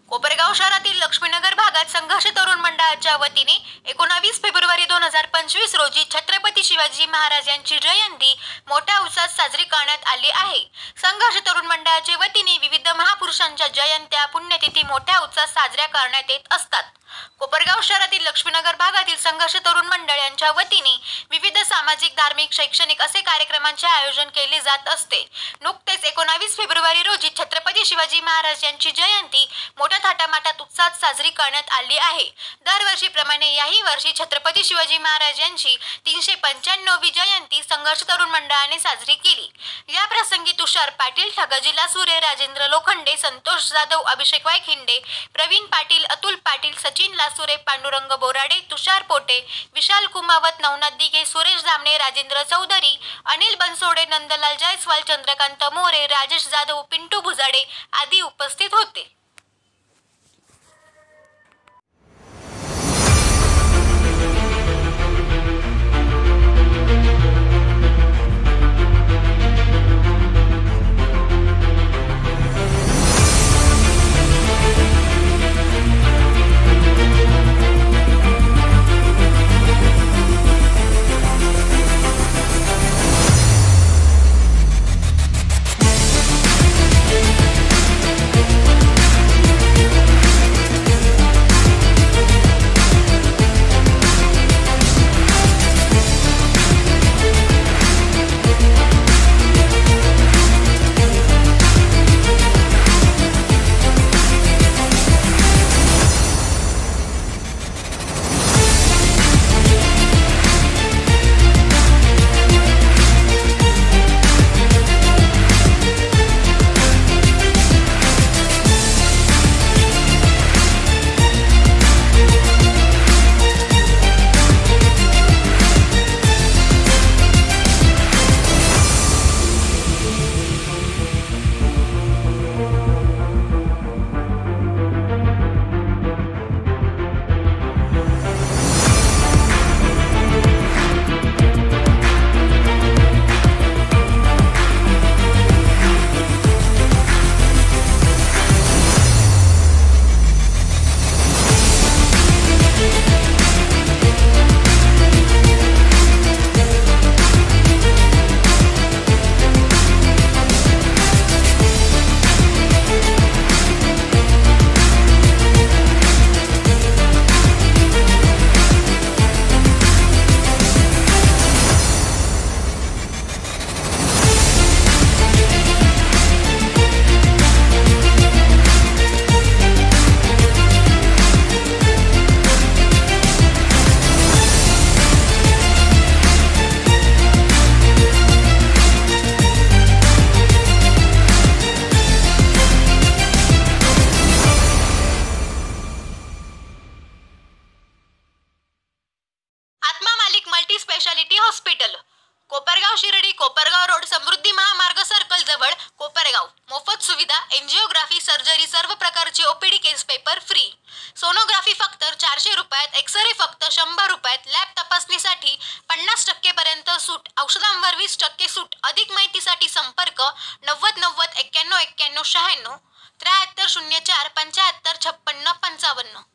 कोपरगाव शहरातील लक्ष्मीनगर भागात संघर्ष तरुण मंडळाच्या वतीने 19 फेब्रुवारी 2025 रोजी छत्रपती शिवाजी महाराज यांची जयंती मोठ्या उत्साहात साजरी करण्यात आली आहे। संघर्ष तरुण मंडळाच्या वतीने विविध महापुरुषांच्या जयंत्या पुण्यतिथी मोठ्या उत्साहात साजऱ्या करण्यात येत असतात। कोपरगाव शहरातील लक्ष्मीनगर भागातील संघर्ष तरुण मंडळ यांच्या वतीने विविध सामाजिक, धार्मिक, शैक्षणिक असे कार्यक्रमांचे आयोजन केले जात असते। नुकतेच 19 फेब्रुवारी रोजी छत्रपती शिवाजी महाराज यांची जयंती मोठ्या थाटामाटात उत्साहात साजरी करण्यात आली आहे। दरवर्षीप्रमाणे याही वर्षी छत्रपती शिवाजी महाराज यांची 395वी जयंती संघर्ष तरुण मंडळाने साजरी केली। या प्रसंगी तुषार पाटील, ठगजी लासुरे, राजेंद्र लोखंडे, संतोष जाधव, अभिषेक वायखिंडे, प्रवीण पाटील, अतुल पाटील, सचिन लासुरे, पांडुरंग बोराडे, तुषार पोटे, विशाल कुमावत, नवनाथ दिघे, सुरेश दामणे, राजेंद्र चौधरी, अनिल बनसोडे, नंदलाल जयस्वाल, चंद्रकांत मोरे, राजेश जाधव, पिंटू भुजाडे आदी उपस्थित होते। Multi speciality hospital, Kopargaon Shirdi, Kopargaon road, Samruddhi Mahamarg circle जवळ, कोपरगाव। मोफत सुविधा, एंजिओग्राफी, सर्जरी, सर्व प्रकारचे ओपीडी, केस पेपर फ्री। सोनोग्राफी फक्त 400 रुपयात, एक्सरे फक्त 100 रुपयात, लॅब तपासणीसाठी 50% पर्यंत सूट, औषधांवर 20% सूट। अधिक माहितीसाठी संपर्क 90 90 91 91 96 73 04 75 56 55।